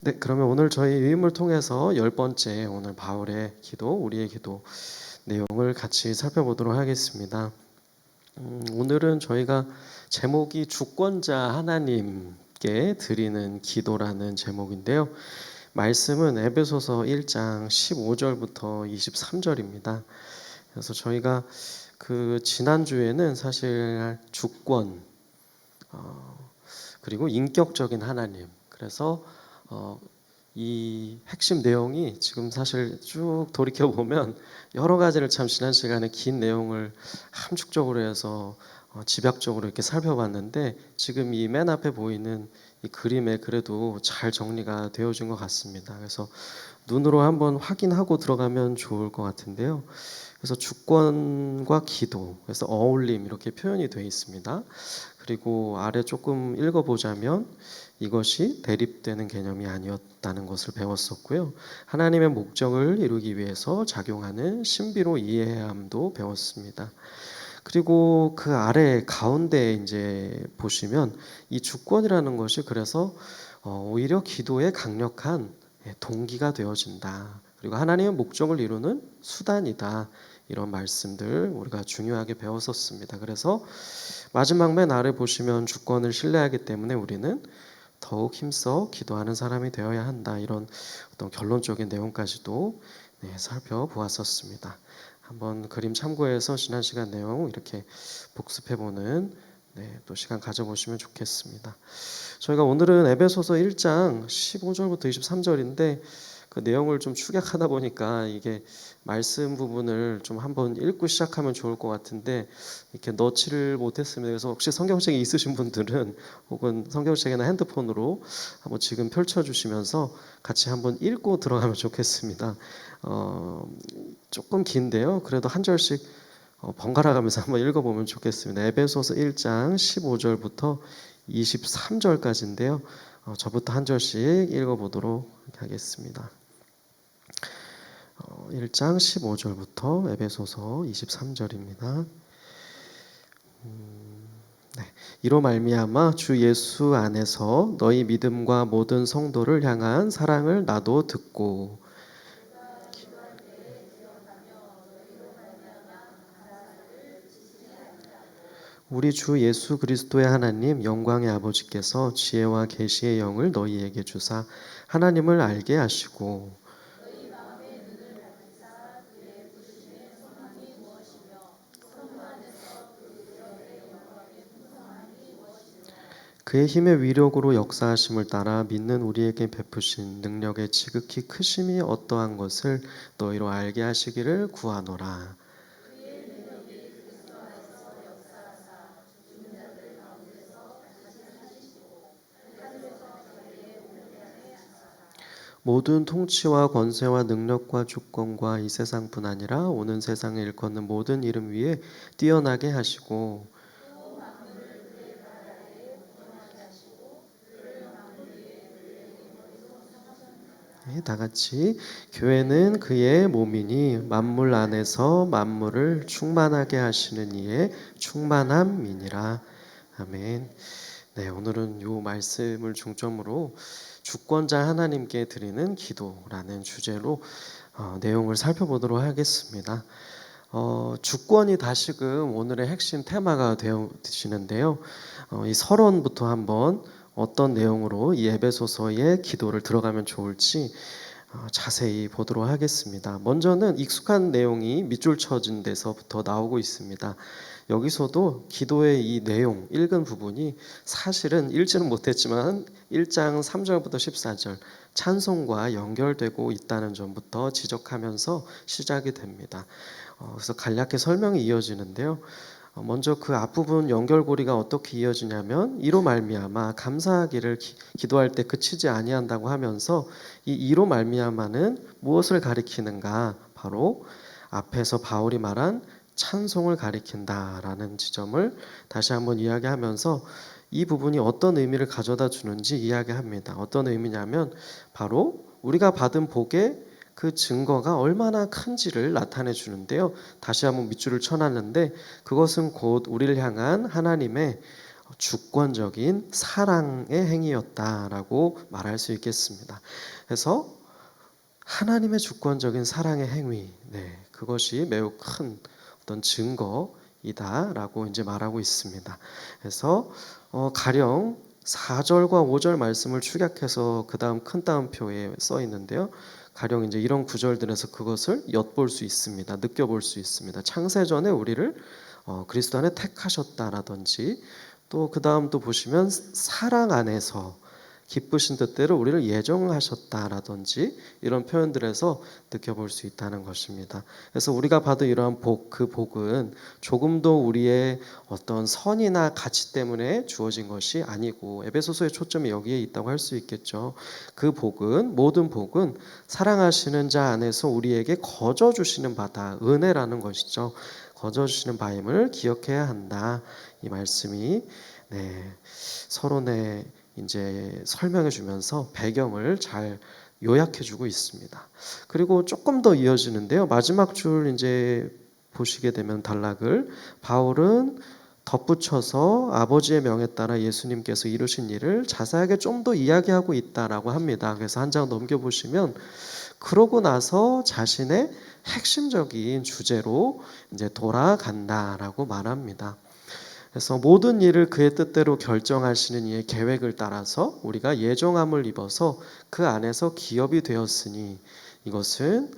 네, 그러면 오늘 저희 위임을 통해서 열 번째 오늘 바울의 기도, 우리의 기도 내용을 같이 살펴보도록 하겠습니다. 오늘은 저희가 제목이 주권자 하나님께 드리는 기도라는 제목인데요. 말씀은 에베소서 1장 15절부터 23절입니다. 그래서 저희가 그 지난주에는 사실 주권 그리고 인격적인 하나님, 그래서 이 핵심 내용이 지금 사실 쭉 돌이켜 보면 여러 가지를 참 지난 시간에 긴 내용을 함축적으로 해서 집약적으로 이렇게 살펴봤는데, 지금 이 맨 앞에 보이는 이 그림에 그래도 잘 정리가 되어진 것 같습니다. 그래서 눈으로 한번 확인하고 들어가면 좋을 것 같은데요. 그래서 주권과 기도, 그래서 어울림 이렇게 표현이 되어 있습니다. 그리고 아래 조금 읽어보자면 이것이 대립되는 개념이 아니었다는 것을 배웠었고요. 하나님의 목적을 이루기 위해서 작용하는 신비로 이해해야 함도 배웠습니다. 그리고 그 아래 가운데 이제 보시면 이 주권이라는 것이 그래서 오히려 기도의 강력한 동기가 되어진다. 그리고 하나님의 목적을 이루는 수단이다. 이런 말씀들 우리가 중요하게 배웠었습니다. 그래서 마지막 맨 아래 보시면 주권을 신뢰하기 때문에 우리는 더욱 힘써 기도하는 사람이 되어야 한다. 이런 어떤 결론적인 내용까지도 살펴보았었습니다. 한번 그림 참고해서 지난 시간 내용 이렇게 복습해보는 또 시간 가져보시면 좋겠습니다. 저희가 오늘은 에베소서 1장 15절부터 23절인데 그 내용을 좀 축약하다 보니까 이게 말씀 부분을 좀 한번 읽고 시작하면 좋을 것 같은데 이렇게 넣지를 못했습니다. 그래서 혹시 성경책이 있으신 분들은 혹은 성경책이나 핸드폰으로 한번 지금 펼쳐주시면서 같이 한번 읽고 들어가면 좋겠습니다. 조금 긴데요. 그래도 한 절씩 번갈아 가면서 한번 읽어보면 좋겠습니다. 에베소서 1장 15절부터 23절까지인데요. 저부터 한 절씩 읽어보도록 하겠습니다. 1장 15절부터 에베소서 23절입니다. 이로 말미암아 주 예수 안에서 너희 믿음과 모든 성도를 향한 사랑을 나도 듣고 우리 주 예수 그리스도의 하나님 영광의 아버지께서 지혜와 계시의 영을 너희에게 주사 하나님을 알게 하시고 그의 힘의 위력으로 역사하심을 따라 믿는 우리에게 베푸신 능력의 지극히 크심이 어떠한 것을 너희로 알게 하시기를 구하노라. 모든 통치와 권세와 능력과 주권과 이 세상뿐 아니라 오는 세상에 일컫는 모든 이름 위에 뛰어나게 하시고 다 같이 교회는 그의 몸이니 만물 안에서 만물을 충만하게 하시는 이의 충만함이니라. 아멘. 네, 오늘은 요 말씀을 중점으로 주권자 하나님께 드리는 기도라는 주제로 내용을 살펴보도록 하겠습니다. 주권이 다시금 오늘의 핵심 테마가 되시는데요. 이 서론부터 한번 어떤 내용으로 이 에베소서의 기도를 들어가면 좋을지 자세히 보도록 하겠습니다. 먼저는 익숙한 내용이 밑줄 쳐진 데서부터 나오고 있습니다. 여기서도 기도의 이 내용 읽은 부분이 사실은 읽지는 못했지만 1장 3절부터 14절 찬송과 연결되고 있다는 점부터 지적하면서 시작이 됩니다. 그래서 간략히 설명이 이어지는데요. 먼저 그 앞부분 연결고리가 어떻게 이어지냐면 이로 말미암아 감사하기를 기도할 때 그치지 아니한다고 하면서 이 이로 말미암아는 무엇을 가리키는가? 바로 앞에서 바울이 말한 찬송을 가리킨다라는 지점을 다시 한번 이야기하면서 이 부분이 어떤 의미를 가져다 주는지 이야기합니다. 어떤 의미냐면 바로 우리가 받은 복의 그 증거가 얼마나 큰지를 나타내 주는데요. 다시 한번 밑줄을 쳐놨는데 그것은 곧 우리를 향한 하나님의 주권적인 사랑의 행위였다라고 말할 수 있겠습니다. 그래서 하나님의 주권적인 사랑의 행위, 그것이 매우 큰 어떤 증거이다라고 이제 말하고 있습니다. 그래서 가령 4절과 5절 말씀을 축약해서 그 다음 큰 따옴표에 써 있는데요. 가령 이제 이런 구절들에서 그것을 엿볼 수 있습니다. 느껴볼 수 있습니다. 창세전에 우리를 그리스도 안에 택하셨다라든지, 또 그 다음 또 보시면 사랑 안에서 기쁘신 뜻대로 우리를 예정하셨다라든지 이런 표현들에서 느껴볼 수 있다는 것입니다. 그래서 우리가 받은 이러한 복, 그 복은 조금도 우리의 어떤 선이나 가치 때문에 주어진 것이 아니고, 에베소서의 초점이 여기에 있다고 할 수 있겠죠. 그 복은, 모든 복은 사랑하시는 자 안에서 우리에게 거저 주시는 바다, 은혜라는 것이죠. 거저 주시는 바임을 기억해야 한다. 이 말씀이 서론에 이제 설명해 주면서 배경을 잘 요약해 주고 있습니다. 그리고 조금 더 이어지는데요. 마지막 줄 이제 보시게 되면 단락을, 바울은 덧붙여서 아버지의 명에 따라 예수님께서 이루신 일을 자세하게 좀 더 이야기하고 있다라고 합니다. 그래서 한 장 넘겨 보시면, 그러고 나서 자신의 핵심적인 주제로 이제 돌아간다라고 말합니다. 그래서 모든 일을 그의 뜻대로 결정하시는 이의 계획을 따라서 우리가 예정함을 입어서 그 안에서 기업이 되었으니, 이것은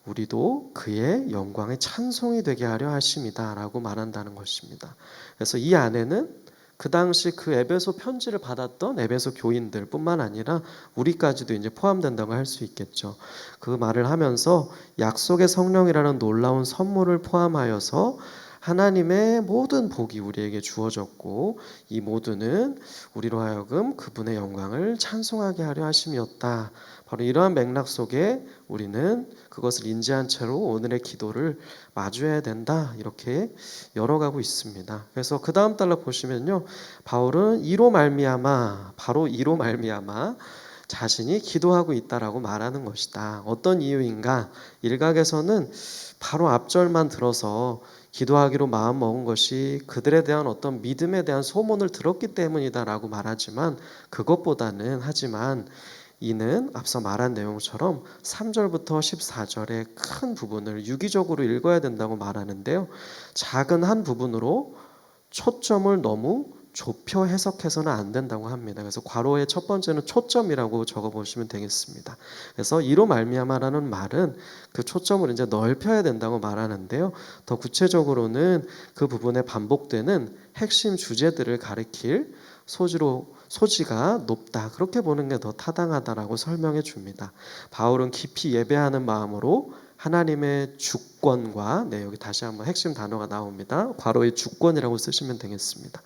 우리도 그의 영광의 찬송이 되게 하려 하심이다 라고 말한다는 것입니다. 그래서 이 안에는 그 당시 그 에베소 편지를 받았던 에베소 교인들 뿐만 아니라 우리까지도 이제 포함된다고 할 수 있겠죠. 그 말을 하면서 약속의 성령이라는 놀라운 선물을 포함하여서 하나님의 모든 복이 우리에게 주어졌고, 이 모두는 우리로 하여금 그분의 영광을 찬송하게 하려 하심이었다. 바로 이러한 맥락 속에 우리는 그것을 인지한 채로 오늘의 기도를 마주해야 된다, 이렇게 열어가고 있습니다. 그래서 그 다음 달락 보시면요, 바울은 이로 말미암아, 바로 이로 말미암아 자신이 기도하고 있다라고 말하는 것이다. 어떤 이유인가? 일각에서는 바로 앞절만 들어서 기도하기로 마음먹은 것이 그들에 대한 어떤 믿음에 대한 소문을 들었기 때문이다라고 말하지만, 그것보다는, 하지만 이는 앞서 말한 내용처럼 3절부터 14절의 큰 부분을 유기적으로 읽어야 된다고 말하는데요, 작은 한 부분으로 초점을 너무 좁혀 해석해서는 안 된다고 합니다. 그래서 괄호의 첫 번째는 초점이라고 적어보시면 되겠습니다. 그래서 이로 말미암아라는 말은 그 초점을 이제 넓혀야 된다고 말하는데요, 더 구체적으로는 그 부분에 반복되는 핵심 주제들을 가리킬 소지가 높다, 그렇게 보는 게 더 타당하다라고 설명해 줍니다. 바울은 깊이 예배하는 마음으로 하나님의 주권과, 여기 다시 한번 핵심 단어가 나옵니다. 괄호의 주권이라고 쓰시면 되겠습니다.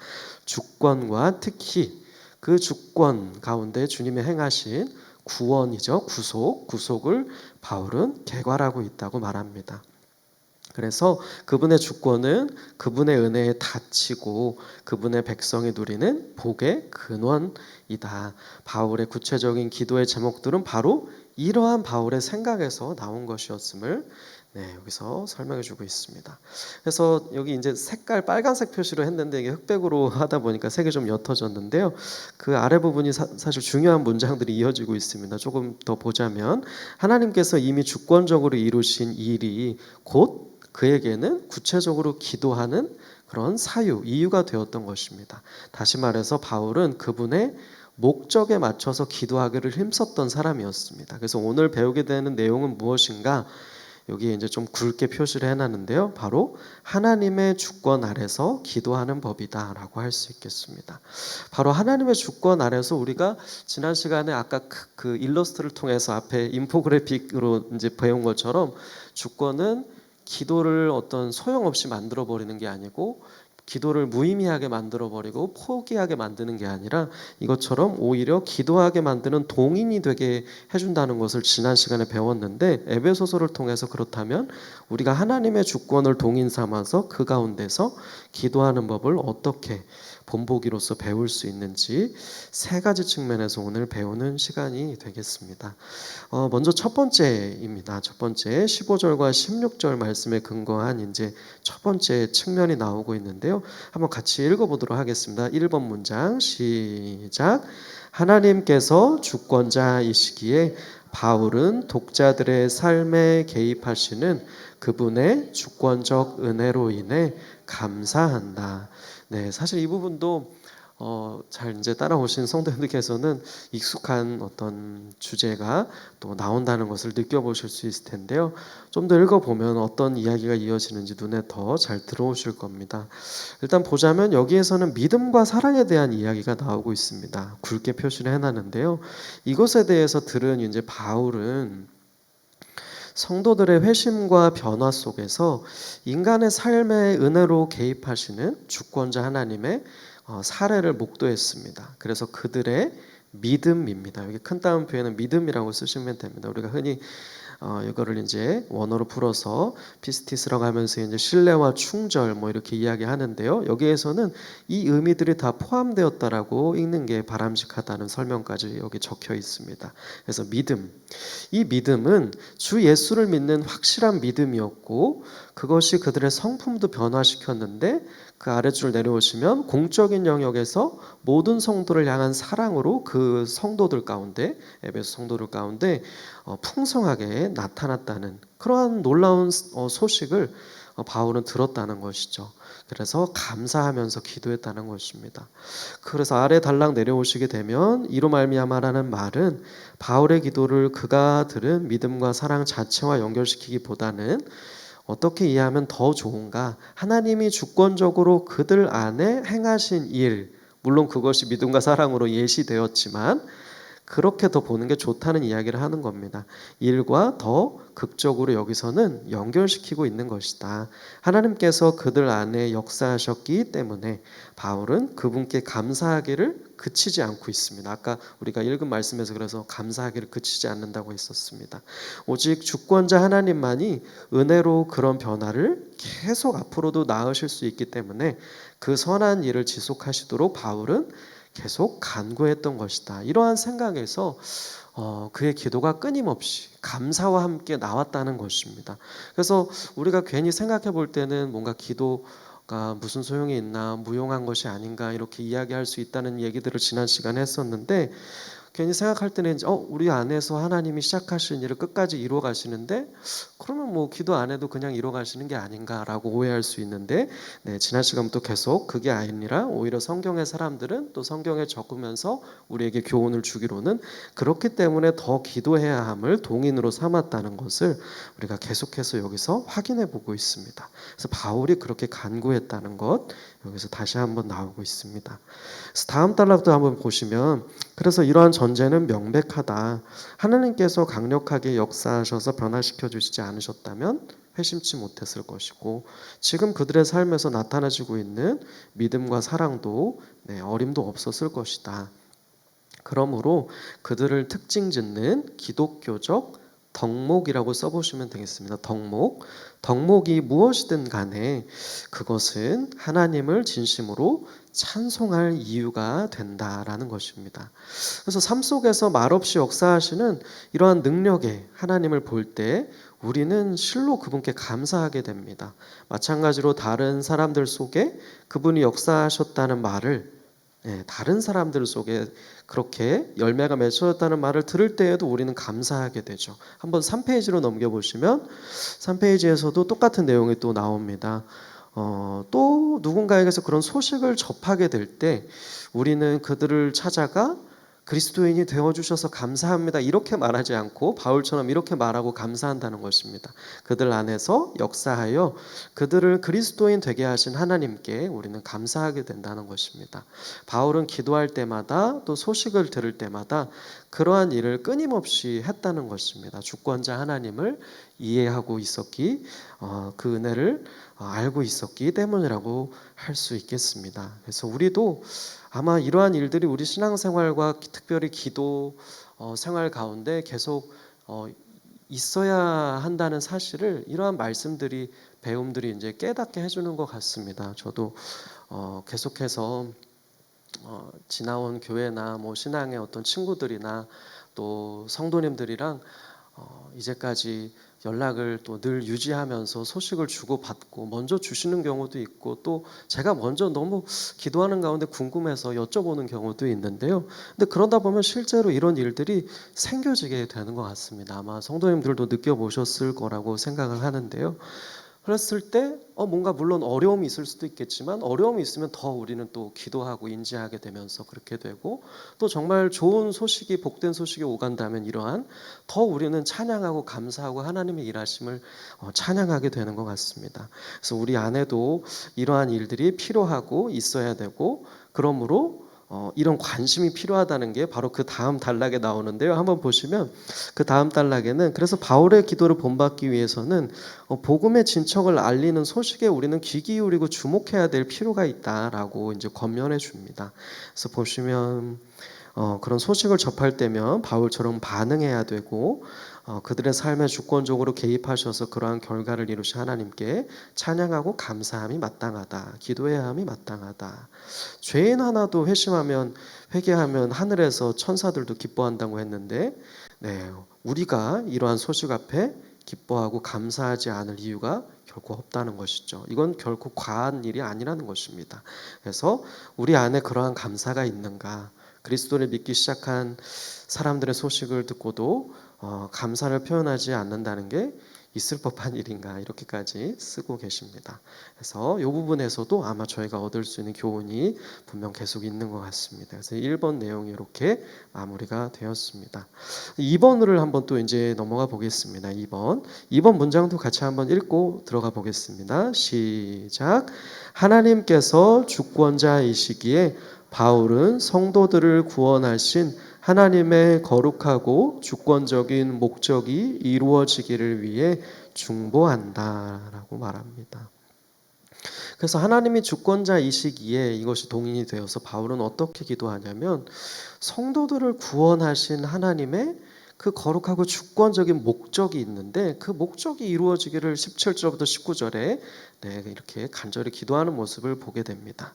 주권과 특히 그 주권 가운데 주님의 행하신 구원이죠. 구속을 바울은 개괄하고 있다고 말합니다. 그래서 그분의 주권은 그분의 은혜에 닫히고 그분의 백성이 누리는 복의 근원이다. 바울의 구체적인 기도의 제목들은 바로 이러한 바울의 생각에서 나온 것이었음을 여기서 설명해 주고 있습니다. 그래서 여기 이제 색깔 빨간색 표시로 했는데, 이게 흑백으로 하다 보니까 색이 좀 옅어졌는데요, 그 아래 부분이 사실 중요한 문장들이 이어지고 있습니다. 조금 더 보자면, 하나님께서 이미 주권적으로 이루신 일이 곧 그에게는 구체적으로 기도하는 그런 이유가 되었던 것입니다. 다시 말해서 바울은 그분의 목적에 맞춰서 기도하기를 힘썼던 사람이었습니다. 그래서 오늘 배우게 되는 내용은 무엇인가? 여기에 이제 좀 굵게 표시를 해놨는데요, 바로 하나님의 주권 아래서 기도하는 법이다라고 할 수 있겠습니다. 바로 하나님의 주권 아래서 우리가 지난 시간에 아까 그 일러스트를 통해서 앞에 인포그래픽으로 이제 배운 것처럼, 주권은 기도를 어떤 소용없이 만들어 버리는 게 아니고, 기도를 무의미하게 만들어버리고 포기하게 만드는 게 아니라, 이것처럼 오히려 기도하게 만드는 동인이 되게 해준다는 것을 지난 시간에 배웠는데, 에베소서를 통해서 그렇다면 우리가 하나님의 주권을 동인 삼아서 그 가운데서 기도하는 법을 어떻게 본보기로서 배울 수 있는지 세 가지 측면에서 오늘 배우는 시간이 되겠습니다. 먼저 첫 번째입니다. 첫 번째 15절과 16절 말씀에 근거한 이제 첫 번째 측면이 나오고 있는데요. 한번 같이 읽어보도록 하겠습니다. 1번 문장 시작. 하나님께서 주권자이시기에 바울은 독자들의 삶에 개입하시는 그분의 주권적 은혜로 인해 감사한다. 네, 사실 이 부분도 잘 이제 따라오신 성도님들께서는 익숙한 어떤 주제가 또 나온다는 것을 느껴보실 수 있을 텐데요. 좀 더 읽어보면 어떤 이야기가 이어지는지 눈에 더 잘 들어오실 겁니다. 일단 보자면 여기에서는 믿음과 사랑에 대한 이야기가 나오고 있습니다. 굵게 표시를 해놨는데요. 이것에 대해서 들은 이제 바울은 성도들의 회심과 변화 속에서 인간의 삶의 은혜로 개입하시는 주권자 하나님의 사례를 목도했습니다. 그래서 그들의 믿음입니다. 여기 큰 따옴표에는 믿음이라고 쓰시면 됩니다. 우리가 흔히 이거를 이제 원어로 풀어서 피스티스라고 하면서 이제 신뢰와 충절 뭐 이렇게 이야기하는데요. 여기에서는 이 의미들이 다 포함되었다라고 읽는 게 바람직하다는 설명까지 여기 적혀 있습니다. 그래서 믿음, 이 믿음은 주 예수를 믿는 확실한 믿음이었고 그것이 그들의 성품도 변화시켰는데 그 아래줄 내려오시면 공적인 영역에서 모든 성도를 향한 사랑으로 그 성도들 가운데 에베소 성도들 가운데 풍성하게 나타났다는 그러한 놀라운 소식을 바울은 들었다는 것이죠. 그래서 감사하면서 기도했다는 것입니다. 그래서 아래 단락 내려오시게 되면 이로 말미암아라는 말은 바울의 기도를 그가 들은 믿음과 사랑 자체와 연결시키기보다는 어떻게 이해하면 더 좋은가? 하나님이 주권적으로 그들 안에 행하신 일, 물론 그것이 믿음과 사랑으로 예시되었지만 그렇게 더 보는 게 좋다는 이야기를 하는 겁니다. 일과 더 극적으로 여기서는 연결시키고 있는 것이다. 하나님께서 그들 안에 역사하셨기 때문에 바울은 그분께 감사하기를 그치지 않고 있습니다. 아까 우리가 읽은 말씀에서 그래서 감사하기를 그치지 않는다고 했었습니다. 오직 주권자 하나님만이 은혜로 그런 변화를 계속 앞으로도 나으실 수 있기 때문에 그 선한 일을 지속하시도록 바울은 계속 간구했던 것이다. 이러한 생각에서 그의 기도가 끊임없이 감사와 함께 나왔다는 것입니다. 그래서 우리가 괜히 생각해 볼 때는 뭔가 기도가 무슨 소용이 있나, 무용한 것이 아닌가 이렇게 이야기할 수 있다는 얘기들을 지난 시간에 했었는데 괜히 생각할 때는 우리 안에서 하나님이 시작하신 일을 끝까지 이루어 가시는데 그러면 뭐 기도 안 해도 그냥 이루어 가시는 게 아닌가라고 오해할 수 있는데 지난 시간부터 계속 그게 아니라 오히려 성경의 사람들은 또 성경에 적으면서 우리에게 교훈을 주기로는 그렇기 때문에 더 기도해야 함을 동인으로 삼았다는 것을 우리가 계속해서 여기서 확인해 보고 있습니다. 그래서 바울이 그렇게 간구했다는 것 여기서 다시 한번 나오고 있습니다. 그래서 다음 단락도 한번 보시면 그래서 이러한 전제는 명백하다. 하나님께서 강력하게 역사하셔서 변화시켜 주시지 않으셨다면 회심치 못했을 것이고 지금 그들의 삶에서 나타나지고 있는 믿음과 사랑도 어림도 없었을 것이다. 그러므로 그들을 특징 짓는 기독교적 덕목이라고 써보시면 되겠습니다. 덕목이 무엇이든 간에 그것은 하나님을 진심으로 찬송할 이유가 된다라는 것입니다. 그래서 삶 속에서 말없이 역사하시는 이러한 능력에 하나님을 볼 때 우리는 실로 그분께 감사하게 됩니다. 마찬가지로 다른 사람들 속에 그분이 역사하셨다는 말을 다른 사람들 속에 그렇게 열매가 맺혀졌다는 말을 들을 때에도 우리는 감사하게 되죠. 한번 3페이지로 넘겨보시면 3페이지에서도 똑같은 내용이 또 나옵니다. 또 누군가에게서 그런 소식을 접하게 될 때 우리는 그들을 찾아가 그리스도인이 되어주셔서 감사합니다 이렇게 말하지 않고 바울처럼 이렇게 말하고 감사한다는 것입니다. 그들 안에서 역사하여 그들을 그리스도인 되게 하신 하나님께 우리는 감사하게 된다는 것입니다. 바울은 기도할 때마다 또 소식을 들을 때마다 그러한 일을 끊임없이 했다는 것입니다. 주권자 하나님을 이해하고 있었기 그 은혜를 알고 있었기 때문이라고 할 수 있겠습니다. 그래서 우리도 아마 이러한 일들이 우리 신앙생활과 특별히 기도 생활 가운데 계속 있어야 한다는 사실을 이러한 말씀들이 배움들이 이제 깨닫게 해주는 것 같습니다. 저도 계속해서 지나온 교회나 뭐 신앙의 어떤 친구들이나 또 성도님들이랑 이제까지 연락을 또 늘 유지하면서 소식을 주고받고 먼저 주시는 경우도 있고, 또 제가 먼저 너무 기도하는 가운데 궁금해서 여쭤보는 경우도 있는데요. 근데 그러다 보면 실제로 이런 일들이 생겨지게 되는 것 같습니다. 아마 성도님들도 느껴보셨을 거라고 생각을 하는데요. 그랬을 때 뭔가 물론 어려움이 있을 수도 있겠지만, 어려움이 있으면 더 우리는 또 기도하고 인지하게 되면서 그렇게 되고, 또 정말 좋은 소식이 복된 소식이 오간다면 이러한 더 우리는 찬양하고 감사하고 하나님의 일하심을 찬양하게 되는 것 같습니다. 그래서 우리 안에도 이러한 일들이 필요하고 있어야 되고, 그러므로 이런 관심이 필요하다는 게 바로 그 다음 단락에 나오는데요. 한번 보시면 그 다음 단락에는, 그래서 바울의 기도를 본받기 위해서는 복음의 진척을 알리는 소식에 우리는 귀 기울이고 주목해야 될 필요가 있다라고 이제 권면해 줍니다. 그래서 보시면 그런 소식을 접할 때면 바울처럼 반응해야 되고, 그들의 삶에 주권적으로 개입하셔서 그러한 결과를 이루신 하나님께 찬양하고 감사함이 마땅하다. 기도해야 함이 마땅하다. 죄인 하나도 회개하면 하늘에서 천사들도 기뻐한다고 했는데, 네, 우리가 이러한 소식 앞에 기뻐하고 감사하지 않을 이유가 결코 없다는 것이죠. 이건 결코 과한 일이 아니라는 것입니다. 그래서 우리 안에 그러한 감사가 있는가? 그리스도를 믿기 시작한 사람들의 소식을 듣고도 감사를 표현하지 않는다는 게 있을 법한 일인가, 이렇게까지 쓰고 계십니다. 그래서 이 부분에서도 아마 저희가 얻을 수 있는 교훈이 분명 계속 있는 것 같습니다. 그래서 1번 내용이 이렇게 마무리가 되었습니다. 2번을 한번 또 이제 넘어가 보겠습니다. 2번 문장도 같이 한번 읽고 들어가 보겠습니다. 시작. 하나님께서 주권자이시기에 바울은 성도들을 구원하신 하나님의 거룩하고 주권적인 목적이 이루어지기를 위해 중보한다라고 말합니다. 그래서 하나님이 주권자이시기에 이것이 동인이 되어서 바울은 어떻게 기도하냐면, 성도들을 구원하신 하나님의 그 거룩하고 주권적인 목적이 있는데, 그 목적이 이루어지기를 17절부터 19절에 이렇게 간절히 기도하는 모습을 보게 됩니다.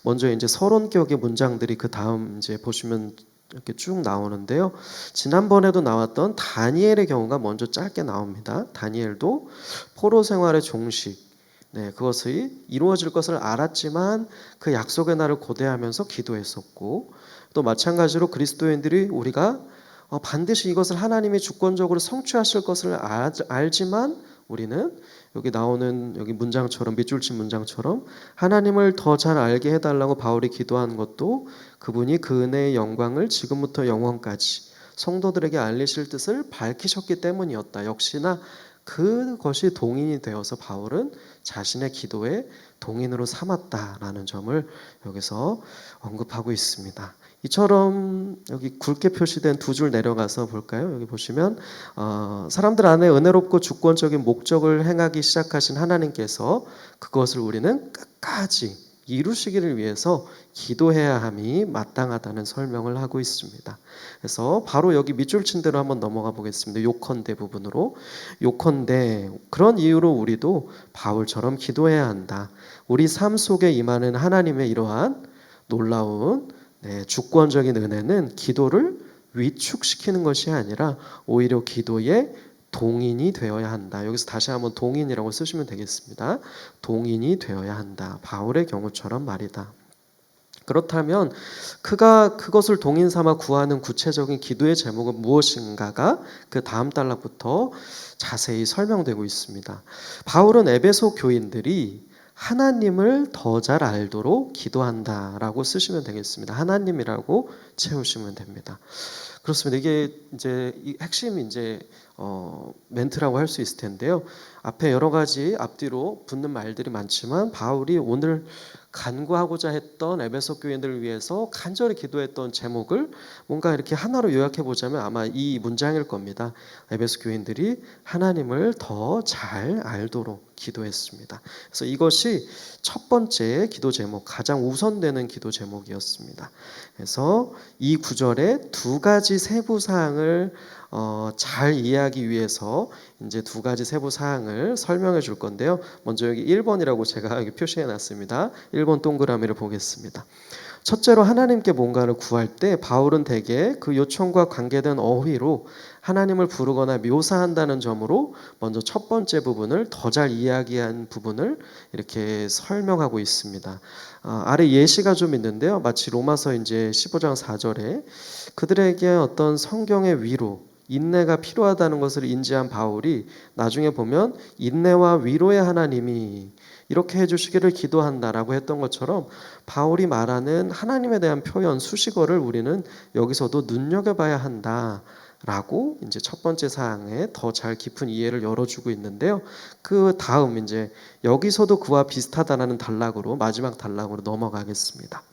먼저 이제 서론격의 문장들이 그 다음 이제 보시면 이렇게 쭉 나오는데요. 지난번에도 나왔던 다니엘의 경우가 먼저 짧게 나옵니다. 다니엘도 포로 생활의 종식, 그것이 이루어질 것을 알았지만 그 약속의 날을 고대하면서 기도했었고, 또 마찬가지로 그리스도인들이 우리가 반드시 이것을 하나님이 주권적으로 성취하실 것을 알지만 우리는 여기 나오는 여기 문장처럼, 밑줄 친 문장처럼 하나님을 더 잘 알게 해달라고 바울이 기도한 것도 그분이 그 은혜의 영광을 지금부터 영원까지 성도들에게 알리실 뜻을 밝히셨기 때문이었다. 역시나 그것이 동인이 되어서 바울은 자신의 기도에 동인으로 삼았다라는 점을 여기서 언급하고 있습니다. 이처럼 여기 굵게 표시된 두 줄 내려가서 볼까요? 여기 보시면 사람들 안에 은혜롭고 주권적인 목적을 행하기 시작하신 하나님께서 그것을 우리는 끝까지 이루시기를 위해서 기도해야 함이 마땅하다는 설명을 하고 있습니다. 그래서 바로 여기 밑줄 친 대로 한번 넘어가 보겠습니다. 요컨대 부분으로. 요컨대 그런 이유로 우리도 바울처럼 기도해야 한다. 우리 삶 속에 임하는 하나님의 이러한 놀라운 주권적인 은혜는 기도를 위축시키는 것이 아니라 오히려 기도의 동인이 되어야 한다. 여기서 다시 한번 동인이라고 쓰시면 되겠습니다. 동인이 되어야 한다. 바울의 경우처럼 말이다. 그렇다면 그가 그것을 동인 삼아 구하는 구체적인 기도의 제목은 무엇인가가 그 다음 단락부터 자세히 설명되고 있습니다. 바울은 에베소 교인들이 하나님을 더 잘 알도록 기도한다라고 쓰시면 되겠습니다. 하나님이라고 채우시면 됩니다. 그렇습니다. 이게 이제 이 핵심 이제 멘트라고 할 수 있을 텐데요. 앞에 여러 가지 앞뒤로 붙는 말들이 많지만 바울이 오늘 간구하고자 했던 에베소 교인들을 위해서 간절히 기도했던 제목을 뭔가 이렇게 하나로 요약해 보자면 아마 이 문장일 겁니다. 에베소 교인들이 하나님을 더 잘 알도록 기도했습니다. 그래서 이것이 첫 번째 기도 제목, 가장 우선되는 기도 제목이었습니다. 그래서 이 구절의 두 가지 세부 사항을 잘 이해하기 위해서 이제 두 가지 세부 사항을 설명해 줄 건데요. 먼저 여기 1번이라고 제가 여기 표시해 놨습니다. 1번 동그라미를 보겠습니다. 첫째로 하나님께 뭔가를 구할 때 바울은 대개 그 요청과 관계된 어휘로 하나님을 부르거나 묘사한다는 점으로 먼저 첫 번째 부분을 더 잘 이야기한 부분을 이렇게 설명하고 있습니다. 아래 예시가 좀 있는데요. 마치 로마서 이제 15장 4절에 그들에게 어떤 성경의 위로, 인내가 필요하다는 것을 인지한 바울이 나중에 보면 인내와 위로의 하나님이 이렇게 해주시기를 기도한다라고 했던 것처럼 바울이 말하는 하나님에 대한 표현 수식어를 우리는 여기서도 눈여겨봐야 한다라고 이제 첫 번째 사항에 더 잘 깊은 이해를 열어주고 있는데요. 그 다음 이제 여기서도 그와 비슷하다라는 단락으로 마지막 단락으로 넘어가겠습니다.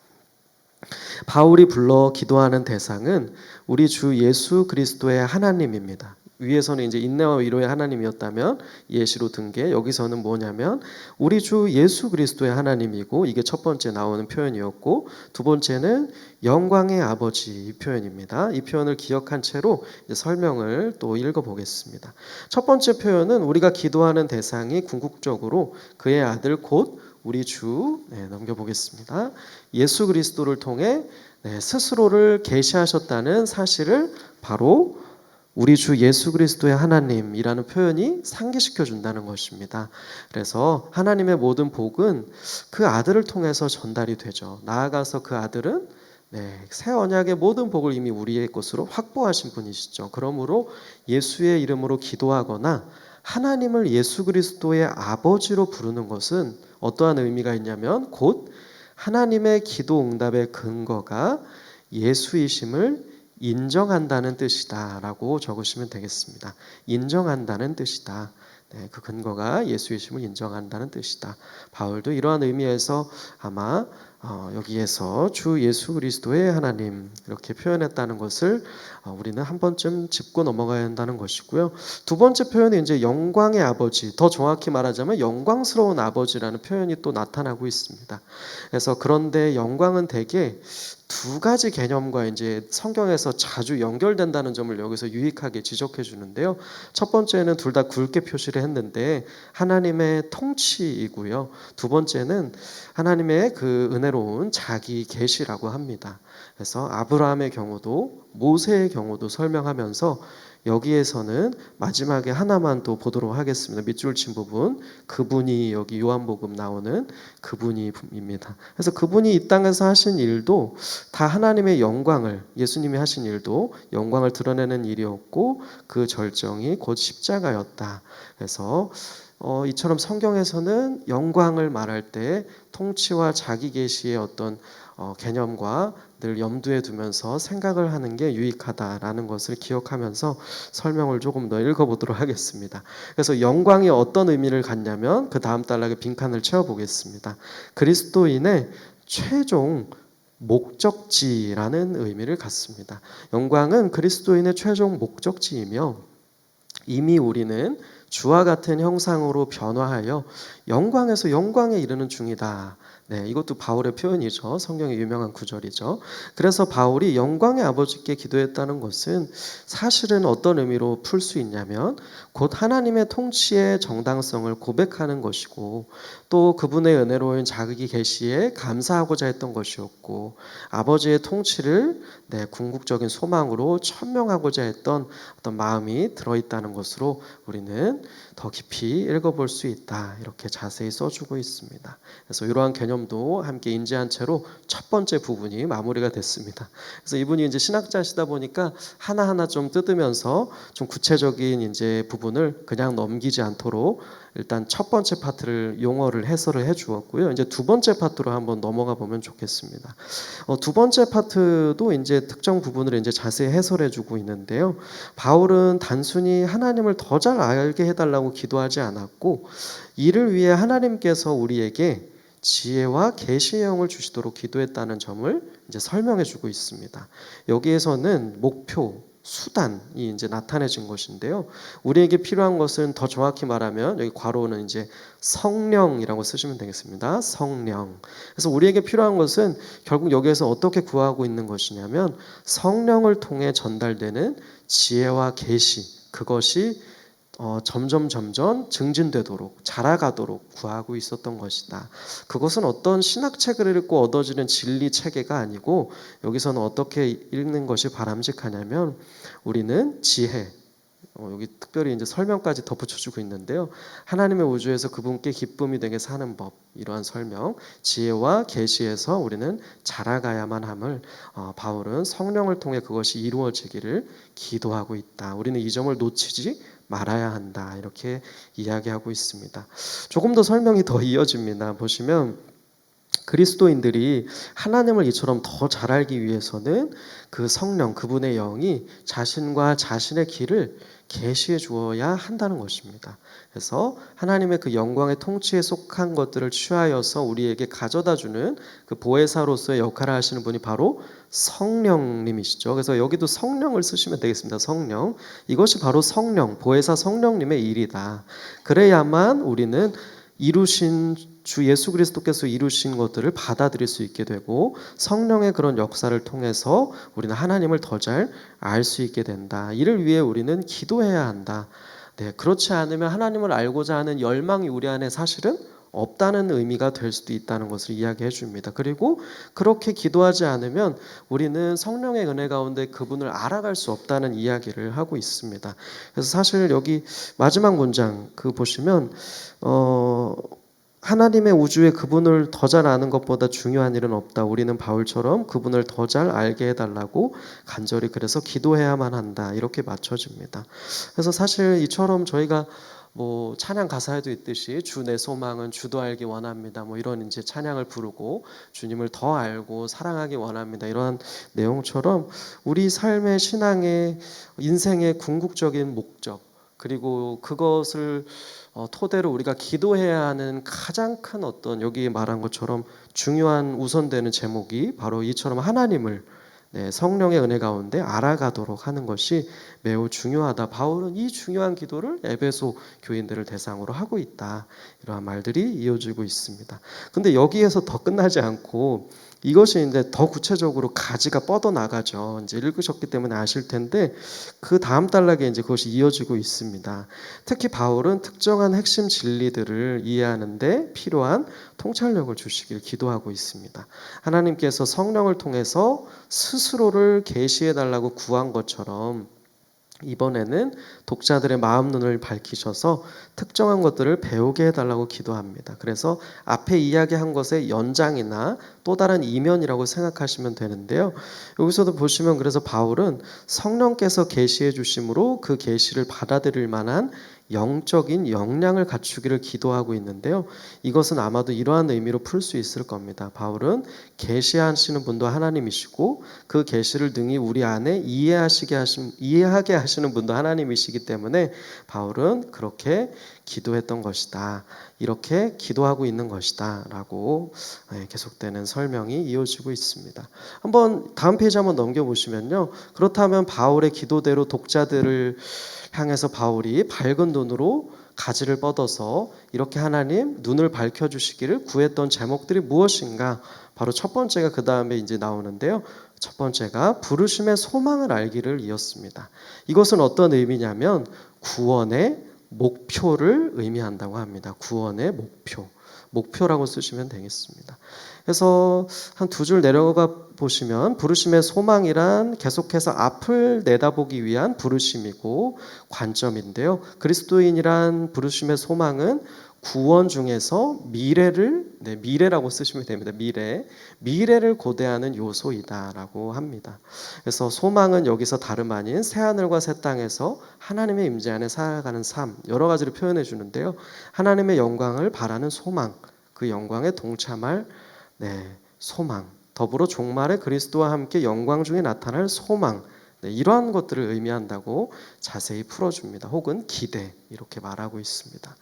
바울이 불러 기도하는 대상은 우리 주 예수 그리스도의 하나님입니다. 위에서는 이제 인내와 위로의 하나님이었다면 예시로 든 게 여기서는 뭐냐면 우리 주 예수 그리스도의 하나님이고 이게 첫 번째 나오는 표현이었고 두 번째는 영광의 아버지 이 표현입니다. 이 표현을 기억한 채로 이제 설명을 또 읽어보겠습니다. 첫 번째 표현은 우리가 기도하는 대상이 궁극적으로 그의 아들 곧 우리 주 넘겨보겠습니다. 예수 그리스도를 통해 스스로를 계시하셨다는 사실을 바로 우리 주 예수 그리스도의 하나님이라는 표현이 상기시켜 준다는 것입니다. 그래서 하나님의 모든 복은 그 아들을 통해서 전달이 되죠. 나아가서 그 아들은 새 언약의 모든 복을 이미 우리의 것으로 확보하신 분이시죠. 그러므로 예수의 이름으로 기도하거나 하나님을 예수 그리스도의 아버지로 부르는 것은 어떠한 의미가 있냐면 곧 하나님의 기도 응답의 근거가 예수이심을 인정한다는 뜻이다라고 적으시면 되겠습니다. 인정한다는 뜻이다. 그 근거가 예수이심을 인정한다는 뜻이다. 바울도 이러한 의미에서 아마 여기에서 주 예수 그리스도의 하나님 이렇게 표현했다는 것을 우리는 한 번쯤 짚고 넘어가야 한다는 것이고요. 두 번째 표현이 이제 영광의 아버지, 더 정확히 말하자면 영광스러운 아버지라는 표현이 또 나타나고 있습니다. 그래서 그런데 영광은 대개 두 가지 개념과 이제 성경에서 자주 연결된다는 점을 여기서 유익하게 지적해 주는데요. 첫 번째는 둘 다 굵게 표시를 했는데 하나님의 통치이고요. 두 번째는 하나님의 그 은혜로운 자기 계시라고 합니다. 그래서 아브라함의 경우도 모세의 경우도 설명하면서 여기에서는 마지막에 하나만 또 보도록 하겠습니다. 밑줄 친 부분 그분이 여기 요한복음 나오는 그분이입니다. 그래서 그분이 이 땅에서 하신 일도 다 하나님의 영광을 예수님이 하신 일도 영광을 드러내는 일이었고 그 절정이 곧 십자가였다. 그래서 이처럼 성경에서는 영광을 말할 때 통치와 자기 계시의 어떤 개념과 늘 염두에 두면서 생각을 하는 게 유익하다라는 것을 기억하면서 설명을 조금 더 읽어보도록 하겠습니다. 그래서 영광이 어떤 의미를 갖냐면 그 다음 단락에 빈칸을 채워보겠습니다. 그리스도인의 최종 목적지라는 의미를 갖습니다. 영광은 그리스도인의 최종 목적지이며 이미 우리는 주와 같은 형상으로 변화하여 영광에서 영광에 이르는 중이다. 이것도 바울의 표현이죠. 성경의 유명한 구절이죠. 그래서 바울이 영광의 아버지께 기도했다는 것은 사실은 어떤 의미로 풀 수 있냐면 곧 하나님의 통치의 정당성을 고백하는 것이고 또 그분의 은혜로운 자기 계시에 감사하고자 했던 것이었고 아버지의 통치를 궁극적인 소망으로 천명하고자 했던 어떤 마음이 들어있다는 것으로 우리는 더 깊이 읽어볼 수 있다. 이렇게 자세히 써주고 있습니다. 그래서 이러한 개념도 함께 인지한 채로 첫 번째 부분이 마무리가 됐습니다. 그래서 이분이 이제 신학자시다 보니까 하나하나 좀 뜯으면서 좀 구체적인 이제 부분을 그냥 넘기지 않도록 일단 첫 번째 파트를 용어를 해설을 해주었고요. 이제 두 번째 파트로 한번 넘어가 보면 좋겠습니다. 두 번째 파트도 이제 특정 부분을 이제 자세히 해설해주고 있는데요. 바울은 단순히 하나님을 더 잘 알게 해달라고 기도하지 않았고 이를 위해 하나님께서 우리에게 지혜와 계시의 영을 주시도록 기도했다는 점을 이제 설명해주고 있습니다. 여기에서는 목표 수단이 이제 나타내진 것인데요. 우리에게 필요한 것은 더 정확히 말하면 여기 괄호는 이제 성령이라고 쓰시면 되겠습니다. 성령. 그래서 우리에게 필요한 것은 결국 여기에서 어떻게 구하고 있는 것이냐면 성령을 통해 전달되는 지혜와 계시 그것이 점점 증진되도록 자라가도록 구하고 있었던 것이다. 그것은 어떤 신학책을 읽고 얻어지는 진리 체계가 아니고 여기서는 어떻게 읽는 것이 바람직하냐면 우리는 지혜, 여기 특별히 이제 설명까지 덧붙여주고 있는데요. 하나님의 우주에서 그분께 기쁨이 되게 사는 법, 이러한 설명, 지혜와 계시에서 우리는 자라가야만 함을 바울은 성령을 통해 그것이 이루어지기를 기도하고 있다. 우리는 이 점을 놓치지 말아야 한다. 이렇게 이야기하고 있습니다. 조금 더 설명이 더 이어집니다. 보시면 그리스도인들이 하나님을 이처럼 더 잘 알기 위해서는 그 성령, 그분의 영이 자신과 자신의 길을 계시해 주어야 한다는 것입니다. 그래서 하나님의 그 영광의 통치에 속한 것들을 취하여서 우리에게 가져다 주는 그 보혜사로서의 역할을 하시는 분이 바로 성령님이시죠. 그래서 여기도 성령을 쓰시면 되겠습니다. 성령. 이것이 바로 성령, 보혜사 성령님의 일이다. 그래야만 우리는 이루신 주 예수 그리스도께서 이루신 것들을 받아들일 수 있게 되고 성령의 그런 역사를 통해서 우리는 하나님을 더 잘 알 수 있게 된다. 이를 위해 우리는 기도해야 한다. 네, 그렇지 않으면 하나님을 알고자 하는 열망이 우리 안에 사실은 없다는 의미가 될 수도 있다는 것을 이야기해 줍니다. 그리고 그렇게 기도하지 않으면 우리는 성령의 은혜 가운데 그분을 알아갈 수 없다는 이야기를 하고 있습니다. 그래서 사실 여기 마지막 문장 그 보시면 하나님의 우주에 그분을 더 잘 아는 것보다 중요한 일은 없다. 우리는 바울처럼 그분을 더 잘 알게 해달라고 간절히 그래서 기도해야만 한다. 이렇게 맞춰집니다. 그래서 사실 이처럼 저희가 뭐 찬양 가사에도 있듯이 주 내 소망은 주도 알기 원합니다. 뭐 이런 이제 찬양을 부르고 주님을 더 알고 사랑하기 원합니다. 이러한 내용처럼 우리 삶의 신앙의 인생의 궁극적인 목적 그리고 그것을 토대로 우리가 기도해야 하는 가장 큰 어떤 여기 말한 것처럼 중요한 우선되는 제목이 바로 이처럼 하나님을 성령의 은혜 가운데 알아가도록 하는 것이 매우 중요하다. 바울은 이 중요한 기도를 에베소 교인들을 대상으로 하고 있다. 이러한 말들이 이어지고 있습니다. 근데 여기에서 더 끝나지 않고 이것이 이제 더 구체적으로 가지가 뻗어 나가죠. 이제 읽으셨기 때문에 아실 텐데 그 다음 단락에 이제 그것이 이어지고 있습니다. 특히 바울은 특정한 핵심 진리들을 이해하는데 필요한 통찰력을 주시길 기도하고 있습니다. 하나님께서 성령을 통해서 스스로를 계시해 달라고 구한 것처럼 이번에는 독자들의 마음 눈을 밝히셔서 특정한 것들을 배우게 해달라고 기도합니다. 그래서 앞에 이야기한 것의 연장이나 또 다른 이면이라고 생각하시면 되는데요. 여기서도 보시면 그래서 바울은 성령께서 계시해 주심으로 그 계시를 받아들일 만한 영적인 역량을 갖추기를 기도하고 있는데요. 이것은 아마도 이러한 의미로 풀 수 있을 겁니다. 바울은 계시하시는 분도 하나님이시고 그 계시를 능히 우리 안에 이해하게 하시는 분도 하나님이시기 때문에 바울은 그렇게 기도했던 것이다. 이렇게 기도하고 있는 것이다. 라고 계속되는 설명이 이어지고 있습니다. 한번 다음 페이지 한번 넘겨보시면요. 그렇다면 바울의 기도대로 독자들을 향해서 바울이 밝은 눈으로 가지를 뻗어서 이렇게 하나님 눈을 밝혀주시기를 구했던 제목들이 무엇인가? 바로 첫 번째가 그 다음에 이제 나오는데요. 첫 번째가 부르심의 소망을 알기를 이었습니다. 이것은 어떤 의미냐면 구원의 목표를 의미한다고 합니다. 구원의 목표라고 쓰시면 되겠습니다. 그래서 한 두 줄 내려가 보시면 부르심의 소망이란 계속해서 앞을 내다보기 위한 부르심이고 관점인데요. 그리스도인이란 부르심의 소망은 구원 중에서 미래라고 쓰시면 됩니다. 미래를 고대하는 요소이다라고 합니다. 그래서 소망은 여기서 다름 아닌 새하늘과 새 땅에서 하나님의 임재 안에 살아가는 삶, 여러 가지로 표현해 주는데요. 하나님의 영광을 바라는 소망, 그 영광에 동참할 소망, 더불어 종말에 그리스도와 함께 영광 중에 나타날 소망, 이러한 것들을 의미한다고 자세히 풀어줍니다. 혹은 기대, 이렇게 말하고 있습니다.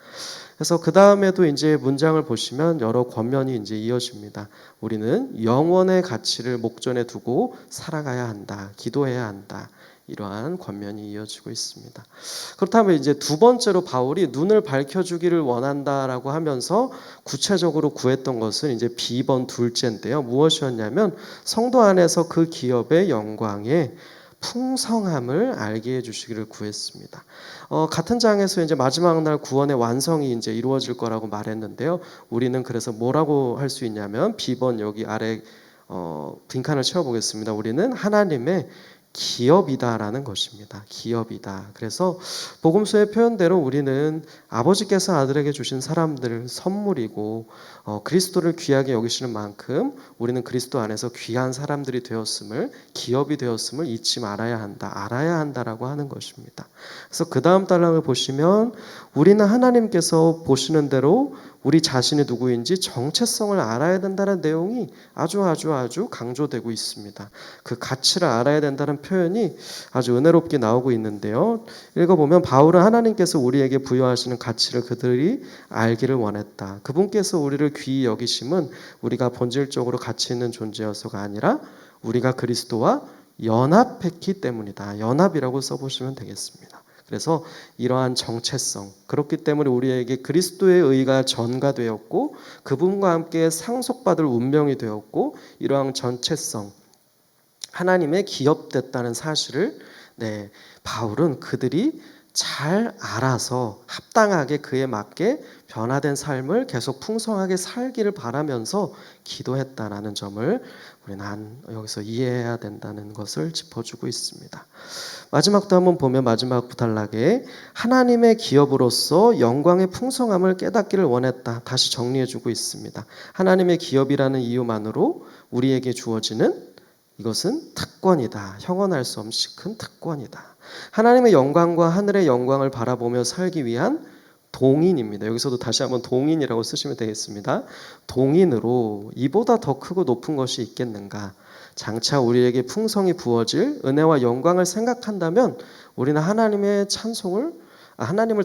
그래서 그 다음에도 이제 문장을 보시면 여러 권면이 이제 이어집니다. 우리는 영원의 가치를 목전에 두고 살아가야 한다. 기도해야 한다. 이러한 권면이 이어지고 있습니다. 그렇다면 이제 두 번째로 바울이 눈을 밝혀주기를 원한다라고 하면서 구체적으로 구했던 것은 이제 B번 둘째인데요. 무엇이었냐면 성도 안에서 그 기업의 영광에 풍성함을 알게 해주시기를 구했습니다. 같은 장에서 이제 마지막 날 구원의 완성이 이제 이루어질 거라고 말했는데요. 우리는 그래서 뭐라고 할 수 있냐면 B번 여기 아래 빈칸을 채워보겠습니다. 우리는 하나님의 기업이다라는 것입니다. 기업이다. 그래서 복음서의 표현대로 우리는 아버지께서 아들에게 주신 사람들 선물이고 그리스도를 귀하게 여기시는 만큼 우리는 그리스도 안에서 귀한 사람들이 되었음을, 기업이 되었음을 잊지 말아야 한다. 알아야 한다라고 하는 것입니다. 그래서 그 다음 단락을 보시면 우리는 하나님께서 보시는 대로 우리 자신이 누구인지 정체성을 알아야 된다는 내용이 아주 강조되고 있습니다. 그 가치를 알아야 된다는 표현이 아주 은혜롭게 나오고 있는데요. 읽어보면 바울은 하나님께서 우리에게 부여하시는 가치를 그들이 알기를 원했다. 그분께서 우리를 귀히 여기심은 우리가 본질적으로 가치 있는 존재여서가 아니라 우리가 그리스도와 연합했기 때문이다. 연합이라고 써보시면 되겠습니다. 그래서 이러한 정체성, 그렇기 때문에 우리에게 그리스도의 의가 전가되었고 그분과 함께 상속받을 운명이 되었고 이러한 전체성, 하나님의 기업됐다는 사실을 바울은 그들이 잘 알아서 합당하게 그에 맞게 변화된 삶을 계속 풍성하게 살기를 바라면서 기도했다라는 점을 우리는 여기서 이해해야 된다는 것을 짚어주고 있습니다. 마지막도 한번 보면 마지막 단락에 하나님의 기업으로서 영광의 풍성함을 깨닫기를 원했다. 다시 정리해주고 있습니다. 하나님의 기업이라는 이유만으로 우리에게 주어지는 이것은 특권이다. 형언할 수 없이 큰 특권이다. 하나님의 영광과 하늘의 영광을 바라보며 살기 위한 동인입니다. 여기서도 다시 한번 동인이라고 쓰시면 되겠습니다. 동인으로 이보다 더 크고 높은 것이 있겠는가? 장차 우리에게 풍성이 부어질 은혜와 영광을 생각한다면 우리는 하나님을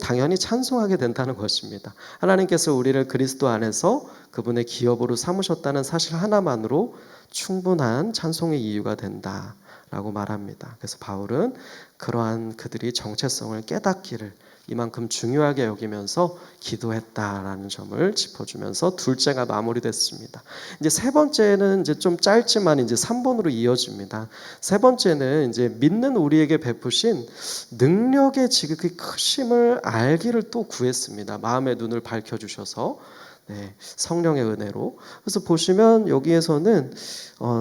당연히 찬송하게 된다는 것입니다. 하나님께서 우리를 그리스도 안에서 그분의 기업으로 삼으셨다는 사실 하나만으로 충분한 찬송의 이유가 된다라고 말합니다. 그래서 바울은 그러한 그들이 정체성을 깨닫기를 이만큼 중요하게 여기면서 기도했다라는 점을 짚어주면서 둘째가 마무리됐습니다. 이제 세 번째는 이제 좀 짧지만 이제 3번으로 이어집니다. 세 번째는 이제 믿는 우리에게 베푸신 능력의 지극히 크심을 알기를 또 구했습니다. 마음의 눈을 밝혀주셔서 성령의 은혜로. 그래서 보시면 여기에서는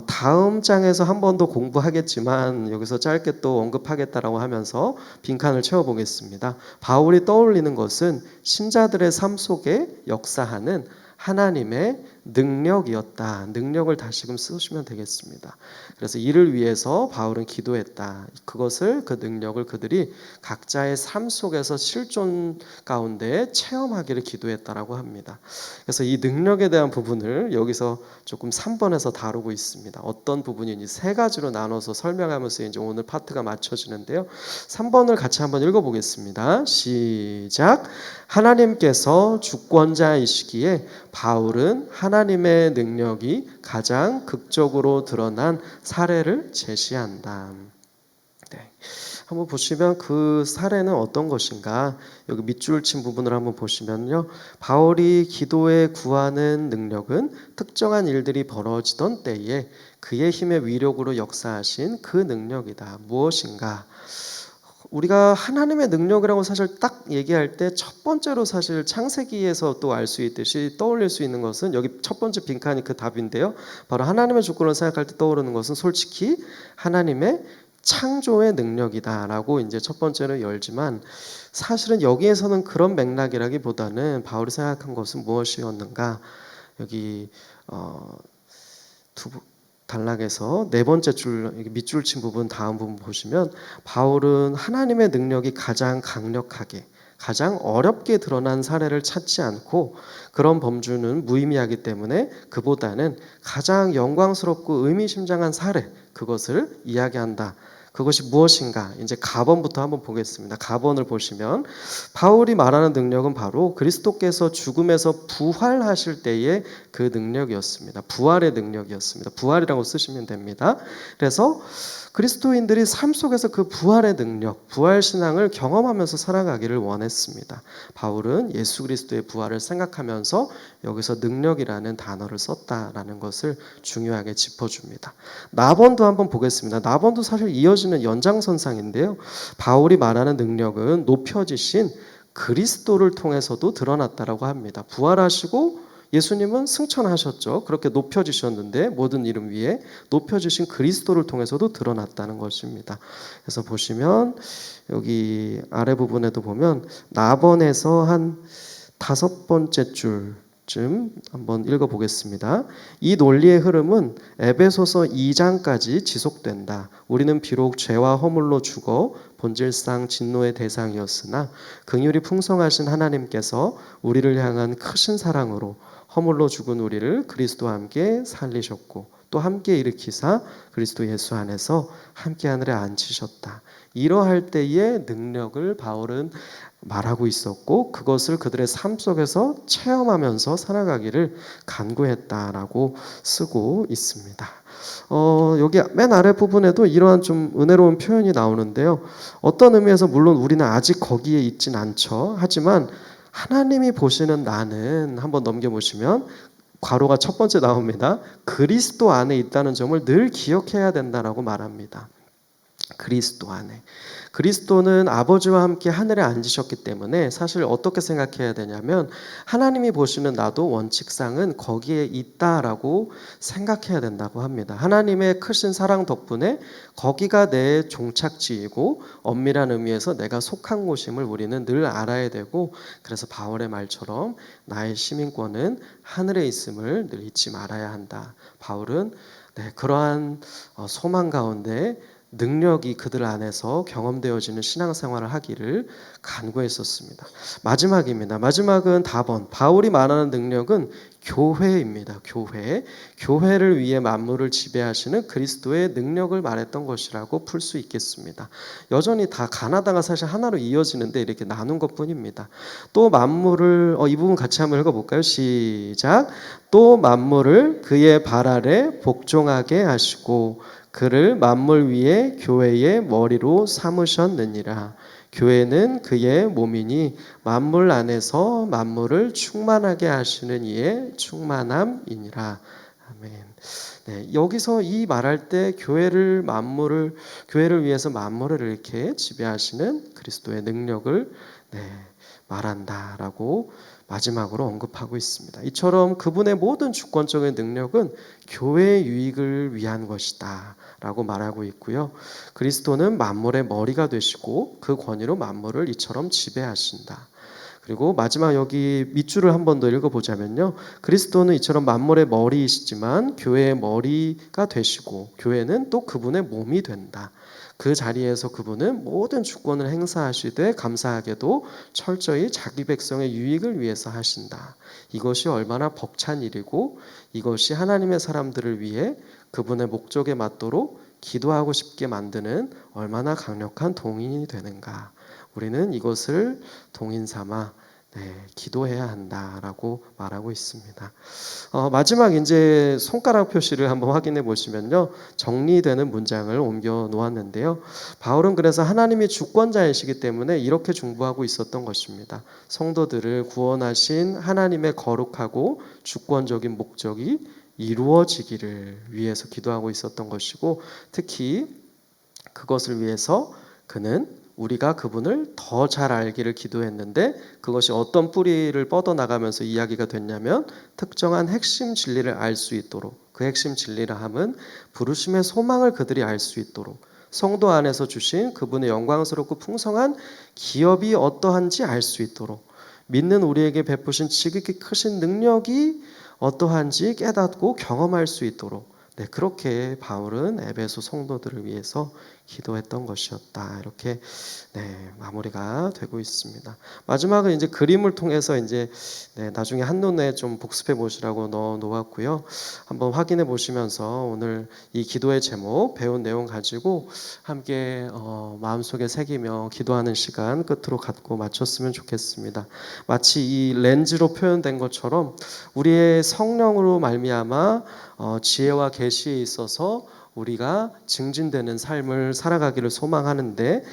다음 장에서 한 번 더 공부하겠지만 여기서 짧게 또 언급하겠다라고 하면서 빈칸을 채워보겠습니다. 바울이 떠올리는 것은 신자들의 삶 속에 역사하는 하나님의 능력이었다. 능력을 다시금 쓰시면 되겠습니다. 그래서 이를 위해서 바울은 기도했다. 그 능력을 그들이 각자의 삶 속에서 실존 가운데 체험하기를 기도했다라고 합니다. 그래서 이 능력에 대한 부분을 여기서 조금 3번에서 다루고 있습니다. 어떤 부분인지 세 가지로 나눠서 설명하면서 이제 오늘 파트가 맞춰지는데요. 3번을 같이 한번 읽어보겠습니다. 시작. 하나님께서 주권자이시기에 바울은 하나님의 능력이 가장 극적으로 드러난 사례를 제시한다. 한번 보시면 그 사례는 어떤 것인가? 여기 밑줄 친 부분을 한번 보시면요. 바울이 기도에 구하는 능력은 특정한 일들이 벌어지던 때에 그의 힘의 위력으로 역사하신 그 능력이다. 무엇인가? 우리가 하나님의 능력이라고 사실 딱 얘기할 때 첫 번째로 사실 창세기에서 또 알 수 있듯이 떠올릴 수 있는 것은 여기 첫 번째 빈칸이 그 답인데요. 바로 하나님의 주권을 생각할 때 떠오르는 것은 솔직히 하나님의 창조의 능력이다라고 이제 첫 번째로 열지만 사실은 여기에서는 그런 맥락이라기보다는 바울이 생각한 것은 무엇이었는가? 여기 단락에서 네 번째 줄 밑줄 친 부분 다음 부분 보시면 바울은 하나님의 능력이 가장 강력하게 가장 어렵게 드러난 사례를 찾지 않고 그런 범주는 무의미하기 때문에 그보다는 가장 영광스럽고 의미심장한 사례 그것을 이야기한다. 그것이 무엇인가? 이제 가번부터 한번 보겠습니다. 가번을 보시면 바울이 말하는 능력은 바로 그리스도께서 죽음에서 부활하실 때의 그 능력이었습니다. 부활의 능력이었습니다. 부활이라고 쓰시면 됩니다. 그래서 그리스도인들이 삶 속에서 그 부활의 능력, 부활 신앙을 경험하면서 살아가기를 원했습니다. 바울은 예수 그리스도의 부활을 생각하면서 여기서 능력이라는 단어를 썼다라는 것을 중요하게 짚어줍니다. 나본도 한번 보겠습니다. 나본도 사실 이어지는 연장선상인데요. 바울이 말하는 능력은 높여지신 그리스도를 통해서도 드러났다라고 합니다. 부활하시고 예수님은 승천하셨죠. 그렇게 높여지셨는데 모든 이름 위에 높여지신 그리스도를 통해서도 드러났다는 것입니다. 그래서 보시면 여기 아래 부분에도 보면 나번에서 한 5번째 줄쯤 한번 읽어보겠습니다. 이 논리의 흐름은 에베소서 2장까지 지속된다. 우리는 비록 죄와 허물로 죽어 본질상 진노의 대상이었으나 긍휼이 풍성하신 하나님께서 우리를 향한 크신 사랑으로 허물로 죽은 우리를 그리스도와 함께 살리셨고 또 함께 일으키사 그리스도 예수 안에서 함께 하늘에 앉히셨다. 이러할 때의 능력을 바울은 말하고 있었고 그것을 그들의 삶 속에서 체험하면서 살아가기를 간구했다라고 쓰고 있습니다. 여기 맨 아래 부분에도 이러한 좀 은혜로운 표현이 나오는데요. 어떤 의미에서 물론 우리는 아직 거기에 있진 않죠. 하지만 하나님이 보시는 나는 한번 넘겨보시면 괄호가 첫 번째 나옵니다. 그리스도 안에 있다는 점을 늘 기억해야 된다라고 말합니다. 그리스도 안에. 그리스도는 아버지와 함께 하늘에 앉으셨기 때문에 사실 어떻게 생각해야 되냐면 하나님이 보시는 나도 원칙상은 거기에 있다라고 생각해야 된다고 합니다. 하나님의 크신 사랑 덕분에 거기가 내 종착지이고 엄밀한 의미에서 내가 속한 곳임을 우리는 늘 알아야 되고 그래서 바울의 말처럼 나의 시민권은 하늘에 있음을 늘 잊지 말아야 한다. 바울은 그러한 소망 가운데 능력이 그들 안에서 경험되어지는 신앙생활을 하기를 간구했었습니다. 마지막입니다. 마지막은 답원. 바울이 말하는 능력은 교회입니다. 교회를 위해 만물을 지배하시는 그리스도의 능력을 말했던 것이라고 풀 수 있겠습니다. 여전히 다 가나다가 사실 하나로 이어지는데 이렇게 나눈 것뿐입니다. 또 만물을 이 부분 같이 한번 읽어볼까요? 시작. 또 만물을 그의 발 아래 복종하게 하시고 그를 만물 위에 교회의 머리로 삼으셨느니라. 교회는 그의 몸이니 만물 안에서 만물을 충만하게 하시는 이의 충만함이니라. 아멘. 여기서 이 말할 때 교회를 위해서 만물을 이렇게 지배하시는 그리스도의 능력을 말한다라고 마지막으로 언급하고 있습니다. 이처럼 그분의 모든 주권적인 능력은 교회의 유익을 위한 것이다 라고 말하고 있고요. 그리스도는 만물의 머리가 되시고 그 권위로 만물을 이처럼 지배하신다. 그리고 마지막 여기 밑줄을 한 번 더 읽어보자면요. 그리스도는 이처럼 만물의 머리이시지만 교회의 머리가 되시고 교회는 또 그분의 몸이 된다. 그 자리에서 그분은 모든 주권을 행사하시되 감사하게도 철저히 자기 백성의 유익을 위해서 하신다. 이것이 얼마나 벅찬 일이고 이것이 하나님의 사람들을 위해 그분의 목적에 맞도록 기도하고 싶게 만드는 얼마나 강력한 동인이 되는가. 우리는 이것을 동인 삼아 기도해야 한다라고 말하고 있습니다. 마지막 이제 손가락 표시를 한번 확인해 보시면요. 정리되는 문장을 옮겨 놓았는데요. 바울은 그래서 하나님이 주권자이시기 때문에 이렇게 중보하고 있었던 것입니다. 성도들을 구원하신 하나님의 거룩하고 주권적인 목적이 이루어지기를 위해서 기도하고 있었던 것이고 특히 그것을 위해서 그는 우리가 그분을 더 잘 알기를 기도했는데 그것이 어떤 뿌리를 뻗어나가면서 이야기가 됐냐면 특정한 핵심 진리를 알 수 있도록 그 핵심 진리라 함은 부르심의 소망을 그들이 알 수 있도록 성도 안에서 주신 그분의 영광스럽고 풍성한 기업이 어떠한지 알 수 있도록 믿는 우리에게 베푸신 지극히 크신 능력이 어떠한지 깨닫고 경험할 수 있도록 그렇게 바울은 에베소 성도들을 위해서 기도했던 것이었다. 이렇게 마무리가 되고 있습니다. 마지막은 이제 그림을 통해서 이제 나중에 한눈에 좀 복습해 보시라고 넣어 놓았고요. 한번 확인해 보시면서 오늘 이 기도의 제목 배운 내용 가지고 함께 마음속에 새기며 기도하는 시간 끝으로 갖고 마쳤으면 좋겠습니다. 마치 이 렌즈로 표현된 것처럼 우리의 성령으로 말미암아 지혜와 계시에 있어서 우리가 증진되는 삶을 살아가기를 소망하는데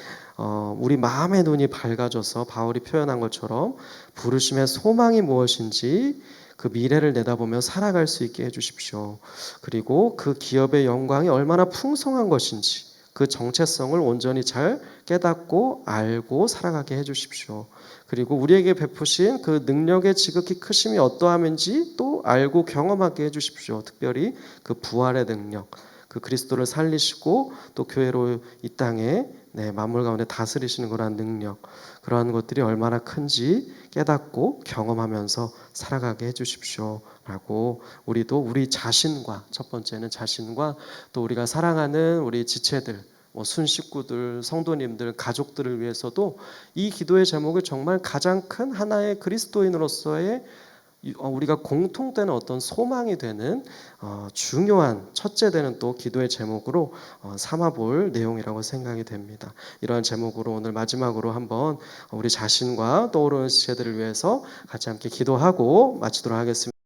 우리 마음의 눈이 밝아져서 바울이 표현한 것처럼 부르심의 소망이 무엇인지 그 미래를 내다보며 살아갈 수 있게 해주십시오. 그리고 그 기업의 영광이 얼마나 풍성한 것인지 그 정체성을 온전히 잘 깨닫고 알고 살아가게 해주십시오. 그리고 우리에게 베푸신 그 능력의 지극히 크심이 어떠함인지 또 알고 경험하게 해주십시오. 특별히 그 부활의 능력, 그 그리스도를 살리시고 또 교회로 이 땅에 만물 가운데 다스리시는 그러한 능력, 그러한 것들이 얼마나 큰지 깨닫고 경험하면서 살아가게 해주십시오. 라고 우리도 우리 자신과, 첫 번째는 자신과 또 우리가 사랑하는 우리 지체들, 순식구들, 성도님들, 가족들을 위해서도 이 기도의 제목을 정말 가장 큰 하나의 그리스도인으로서의 우리가 공통되는 어떤 소망이 되는 중요한 첫째 되는 또 기도의 제목으로 삼아볼 내용이라고 생각이 됩니다. 이러한 제목으로 오늘 마지막으로 한번 우리 자신과 떠오르는 지체들을 위해서 같이 함께 기도하고 마치도록 하겠습니다.